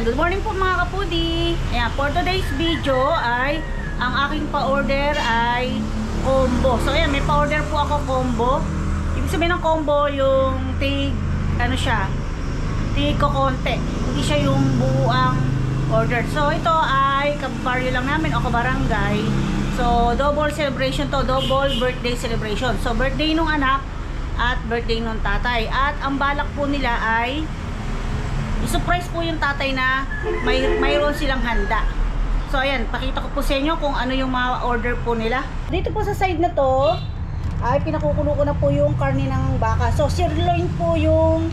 Ayan, good morning po mga kapudi. Ayan, for today's video ay ang aking pa-order ay combo. So ayan, may pa-order po ako combo. Ibig sabihin ng combo yung tig, ano siya, tig kokonte. Hindi siya yung buuang order. So ito ay kabaryo lang namin o kabarangay. So double celebration to, double birthday celebration. So birthday nung anak at birthday nung tatay. At ang balak po nila ay i-surprise po yung tatay na mayroon silang handa. So ayan, pakita ko po sa inyo kung ano yung mga order po nila. Dito po sa side na to ay pinakukulo ko na po yung karne ng baka. So sirloin po yung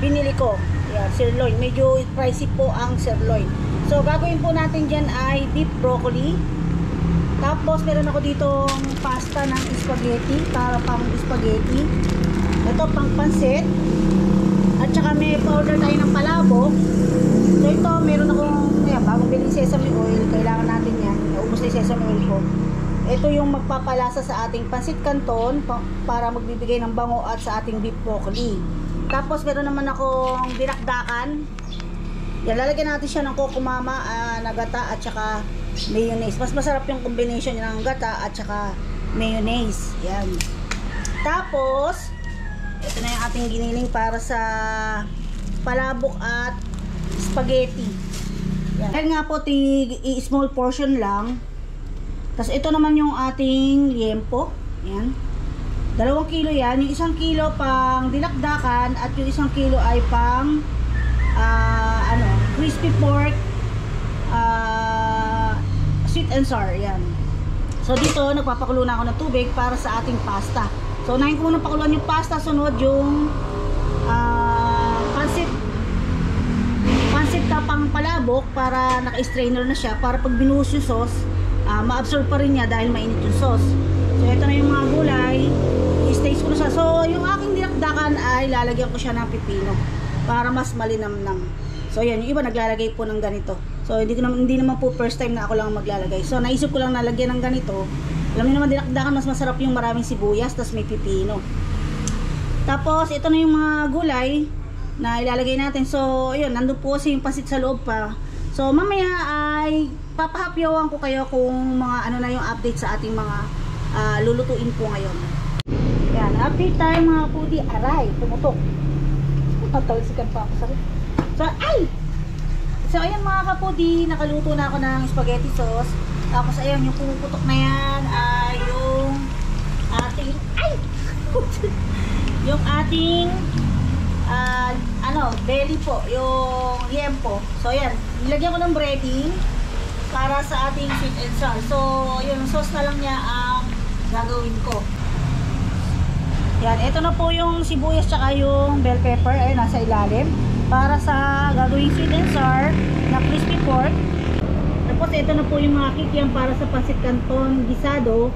binili ko. Ayan, sirloin. Medyo pricey po ang sirloin. So gagawin po natin dyan ay beef broccoli. Tapos meron ako ditong pasta ng spaghetti, para pang spaghetti. Ito pang pansit. At saka may powder tayo ng palabok. So ito, meron akong, ayan, bagong biling sesame oil. Kailangan natin yan. Naubos na yung sesame oil ko. Ito yung magpapalasa sa ating pansit canton para magbibigay ng bango at sa ating beef broccoli. Tapos meron naman akong dinakdakan. Yan, lalagyan natin siya ng kokomama na gata at saka mayonnaise. Mas masarap yung combination ng gata at saka mayonnaise. Yan. Tapos ito na yung ating giniling para sa palabok at spaghetti. Yan. Dahil nga po small portion lang. Tapos ito naman yung ating liempo. Yan. 2 kilo yan. Yung 1 kilo pang dinakdakan at yung 1 kilo ay pang crispy pork sweet and sour. Yan. So dito nagpapakulo na ako ng tubig para sa ating pasta. So, unahin ko muna pakuluan yung pasta, sunod yung pansit na pang palabok para naka-strainer na siya para pag binuhos yung sauce, ma-absorb pa rin niya dahil mainit yung sauce. So, ito na yung mga gulay, i-stage ko na siya. So, yung aking dinakdakan ay lalagyan ko siya ng pipino para mas malinamnam. So, yan, yung iba naglalagay po ng ganito. So, hindi naman po first time na ako lang maglalagay. So, naisip ko lang nalagyan ng ganito. Alam niyo naman, dinakdakan mas masarap yung maraming sibuyas, tas may pipino. Tapos ito na yung mga gulay na ilalagay natin. So ayun, nandun po kasi yung pansit sa loob pa. So mamaya ay papahapyawan ko kayo kung mga ano na yung update sa ating mga lulutuin po ngayon. Yan, update tayo mga pudi. Aray, tumutok. Tatalsikan pa ako, sorry. So ayan mga kapudi, nakaluto na ako ng spaghetti sauce. Tapos ayun, yung pumuputok na yan ay yung ating yung ating belly po, yung liempo. So ayan, nilagyan ko ng breading para sa ating sweet and sour. So yung sauce na lang niya ang gagawin ko. Yan, ito na po yung sibuyas tsaka yung bell pepper ay nasa ilalim para sa gagawing sweet and sour na crispy pork. Tapos ito na po yung mga kikiam para sa pansit canton gisado.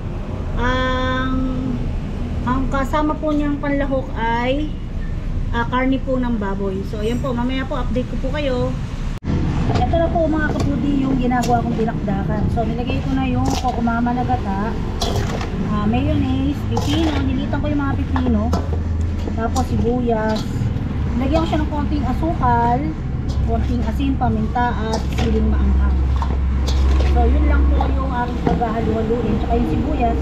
Ang kasama po niyang panlahok ay karne po ng baboy. So ayan po, mamaya po update ko po kayo. Ito na po mga kapudi yung ginagawa kong dinakdakan. So nilagay ko na yung kokomama na gata, mayonnaise, pipino, nilitan ko yung mga pipino, tapos sibuyas. Nilagyan ko siya ng konting asukal, konting asin, paminta at siling maanghang. So yun lang po yung aking paghahalu-haluin. Tsaka yung sibuyas.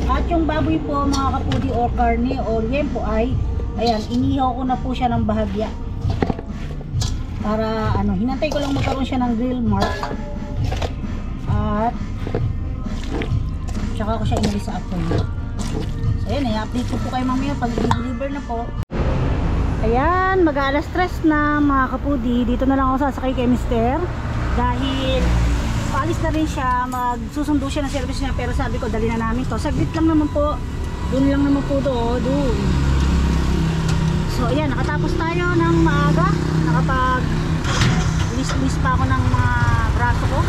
At yung baboy po mga kapudi o karne o liempo ay ayan, inihaw ko na po siya ng bahagya. Para hinantay ko lang magkaroon siya ng grill mark. At tsaka ko siya inalis sa apoy. So ayan, i-update ko po kayo mamaya pag i-deliver na po. Ayan, mag-alas 3 na mga kapudi. Dito na lang ako sasakay kay Mister. Dahil paalis na rin siya, magsusundo siya ng service niya, pero sabi ko dali na namin to, saglit lang naman po, doon lang naman po doon. So ayan, nakatapos tayo ng maaga, nakapag list pa ako ng mga braso ko.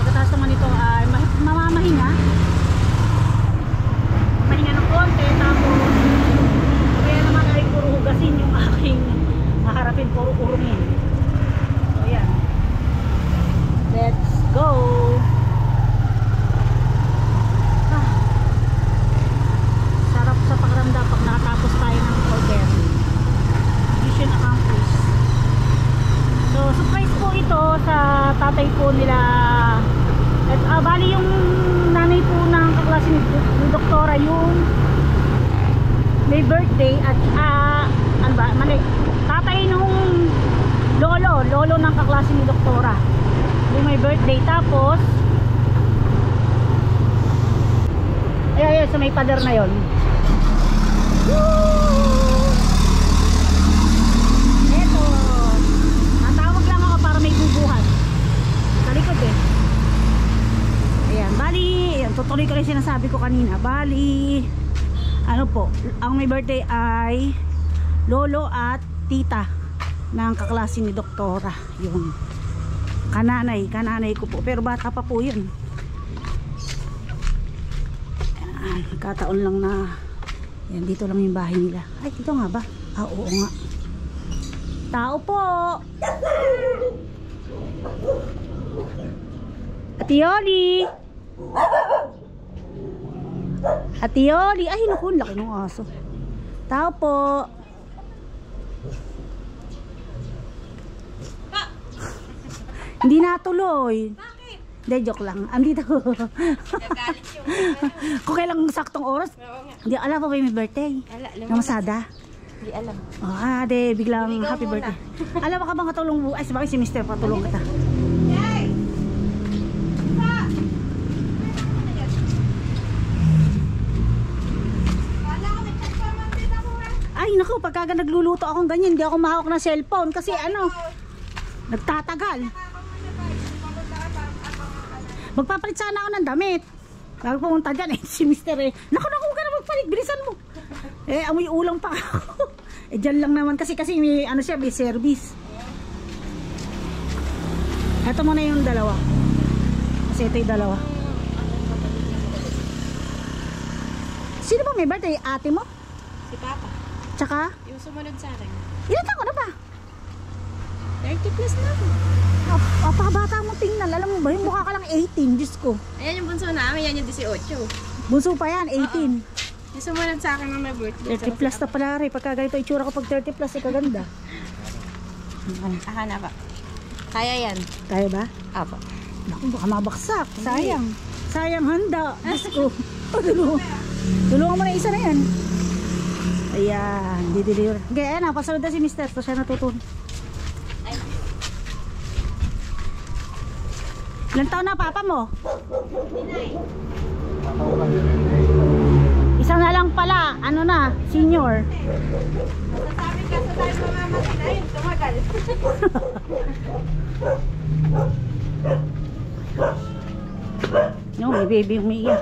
Pagkatapos naman ito ay mamamahinga ng konti, tapos kaya naman ay puro hugasin yung aking haharapin, puro urungin. So ayan, let's go. Sarap sa pakiramdam pag nakatapos tayo ng order. Mission accomplished. tatay po nila. At bali yung nanay po ng kaklase ni doktora yung may birthday at ano ba, mali, tatay nung lolo ng kaklase ni doktora yung may birthday. Tapos ay sa may pader na yon. Eto, natawag lang ako para may bubuhat sa likod eh. Ayan, bali, ayan, tutuloy ko rin sinasabi ko kanina. Bali, ano po, ang may birthday ay lolo at tita ng kaklase ni doktora. Yung kananay ko po, pero bata pa po yun. Ayan, nagkataon lang na yan, dito lang yung bahay nila. Ay, dito nga ba? Oo nga. Tao po. Atioli. Atioli. Ay, naku, laki ng aso. Tao po. Hindi natuloy. Bakit? Hindi, joke lang. Andito. Nagalit yung Kung kailang saktong oras. Hindi, alam pa ba yung may birthday? Ala, alam mo. Namasada. Hindi alam. Oh, de, biglang Ikaw happy muna. birthday. Alam mo ka bang katulong mo? Ay, sabagay si Mr. patulong kita. Ay, naku, pagka nagluluto akong ganyan, hindi ako mahawak ng cellphone kasi ano, nagtatagal. Magpapalit sana ako ng damit. Bago pumunta dyan, si Mr. Naku, huwag ka na magpalit, bilisan mo. Amoy ulang pa ako. Dyan lang naman kasi may ano siya, may service. Ito muna yung dalawa. Kasi ito yung dalawa. Sino ba may birthday? Ate mo? Si Papa. Tsaka? Yung sumunod sa akin. Ilan taon na ba? 30 plus na ako. Apakabata mo tingnan. Alam mo ba, yung mukha ka lang 18. Diyos ko. Ayan yung bunso namin. Yan yung 18. Bunso pa yan, 18. Yung sumunod sa akin ng may birthday. 30 plus na pala rin. Pagka ganito itsura ko pag 30 plus, kaganda. Aha na ba? Kaya yan. Kaya ba? Apo. Naku, baka mabaksak. Sayang. Sayang handa. Diyos ko. Tulungan mo na isa na yan. Ayan. Dideliver. Kaya ayan, pasunod na si Mr. So siya natutun. Ilan taon na papa mo? Isa na lang pala. Ano na? Senior. Sasabi ka sa tayo mga matinayin. Tumagal. No, may baby umiiyak.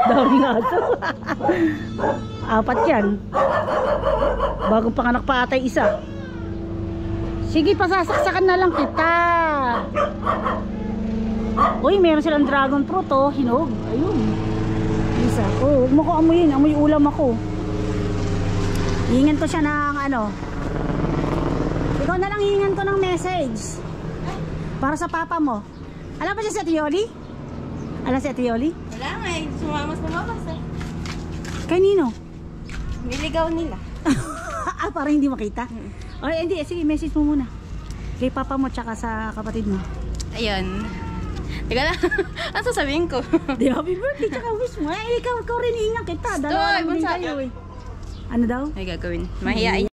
Dami nga ito. 4 yan. Bagong panganak pa atay isa. Sige, pasasaksakan na lang kita. Uy, meron silang dragon fruit oh, hinog. Ayun. Isa. Oh, huwag mo ko amuyin. Amoy ulam ako. Hihingan ko siya ng ano. Ikaw na lang hihingan ko ng message. Para sa papa mo. Alam ba siya si Atioli? Alam si Atioli? Wala nga eh. Sumamas eh. Kanino? Niligaw nila. Para hindi makita? O hindi, sige, message mo muna. Kay papa mo tsaka sa kapatid mo. Ayun. Teka lang. Ano sasabihin ko? Di, happy birthday tsaka wish mo. Ikaw rin hihingan kita. Dalawa naman din kayo eh. Ano daw? Ay gagawin. Mahihain.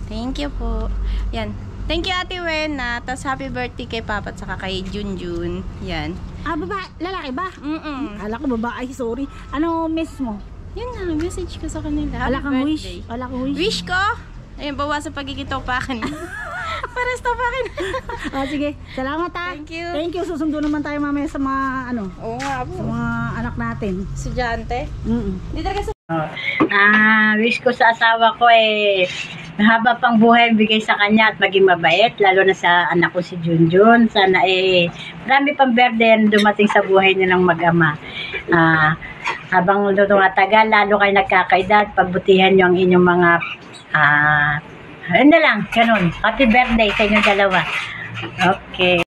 Thank you po. Yan. Thank you Ate Wen na. Tapos happy birthday kay Papa at saka kay Junjun. Yan. Baba, lalaki ba? Ala ko babae, sorry. Ano message mo? Yun na, message ko sa kanila. Wala Happy kang birthday. wish? Wala kang wish? Wish ko? Ayun, bawas sa pagkikita pa akin. Pares to pa akin. Sige, salamat ha. Thank you. Thank you. Susundo naman tayo mamaya sa mga ano, Oo nga po. sa mga anak natin. Estudyante. Hindi talaga sa... Wish ko sa asawa ko mahaba pang buhay bigay sa kanya at maging mabait, lalo na sa anak ko si Junjun. Sana marami pang berde dumating sa buhay nilang mag-ama. Habang tumatagal, lalo kayo nagkakaedad, pagbutihan nyo ang inyong mga ayun na lang, ganun. Happy birthday sa inyong dalawa. Okay.